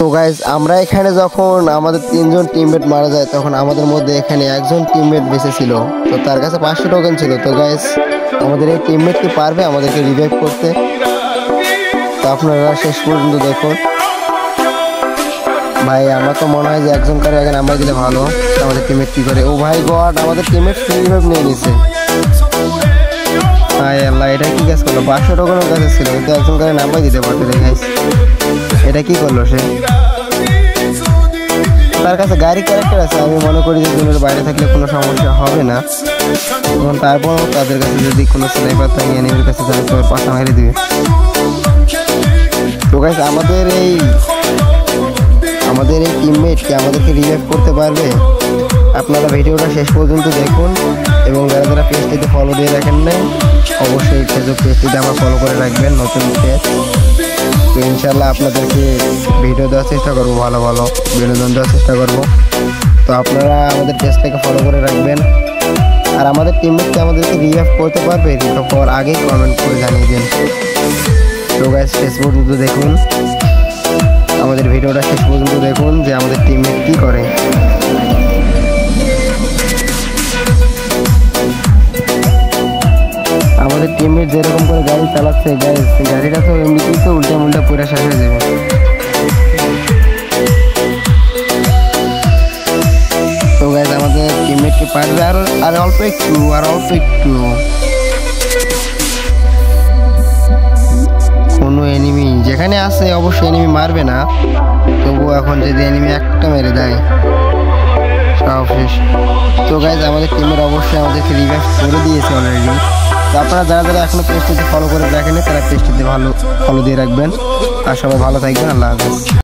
তো গাইজ আমরা এখানে যখন আমাদের 3জন টিমমেট মারা যায় তখন আমাদের মধ্যে এখানে একজন টিমমেট বেঁচে ছিল। তো তার কাছে 500 টোকেন ছিল। তো গাইজ আমাদের এই টিমমেট কি পারবে আমাদেরকে রিভাইভ করতে? তো আপনারা শেষ পর্যন্ত দেখুন। ভাই আমার তো মনে হয় যে একজন করে আগে নাম্বার দিলে ভালো। আমাদের টিমমেট কি করে? ও ভাই গড, আমাদের টিমমেট রিভাইভ নিয়ে নিছে। হায় আল্লাহ, এটা কি কাজ করলো? 500 টোকেনের কাছে ছিল কিন্তু একজন করে নাম্বার দিতে পারতো রে গাইজ। এটা কি করলো সে? তার কাছে গাড়ি ক্যারেক্টার আছে, আমি মনে করি যে জোনের বাইরে থাকলে কোনো সমস্যা হবে না। এবং তারপরও তাদের কাছে যদি কোনো স্নাইপার থাকে এনিমির কাছে তাহলে তো পাশা মেরে দিবে। তো গাইস আমাদের এই টিমমেট কি আমাদেরকে রিভাইভ করতে পারবে? আপনারা ভিডিওটা শেষ পর্যন্ত দেখুন এবং যারা যারা পেজটিতে ফলো দিয়ে রাখেন নাই অবশ্যই ফেসবুক পেজটিতে আমার ফলো করে রাখবেন, নতুন পেজ। তো ইনশাল্লাহ আপনাদেরকে ভিডিও দেওয়ার চেষ্টা করবো, ভালো ভালো বিনোদন দেওয়ার চেষ্টা করবো। তো আপনারা আমাদের পেজটাকে ফলো করে রাখবেন। আর আমাদের টিমমেটকে আমাদেরকে রিভাইভ করতে পারবে রিভাইভ হওয়ার আগেই কমেন্ট করে জানিয়ে দিন। তো গাইস শেষ পর্যন্ত দেখুন, আমাদের ভিডিওটা শেষ পর্যন্ত দেখুন যে আমাদের টিমমেট কী করে। আমাদের টিমমেট যেরকম করে গাড়ি চালাচ্ছে গাইস, গাড়িটা তো এমনিতেই তো উল্টা পুরা শেষ হয়ে যাবে। তো গাইস আমাদের টিমমেট কি পারবে? আর অল্প একটু কোনো এনিমি যেখানে আছে অবশ্যই এনিমি মারবে না, তবুও এখন যদি এনিমি একটা মেরে দেয় সব শেষ। তো গাইস আমাদের টিমের অবশ্যই আমাদেরকে রিভাইভ করে দিয়েছে অলরেডি। তো আপনারা যারা যারা এখনো পেজটিতে ফলো করে রাখেন তারা পেজটিতে ফলো দিয়ে রাখবেন। আর সবাই ভালো থাকবেন। আল্লাহ হাফেজ।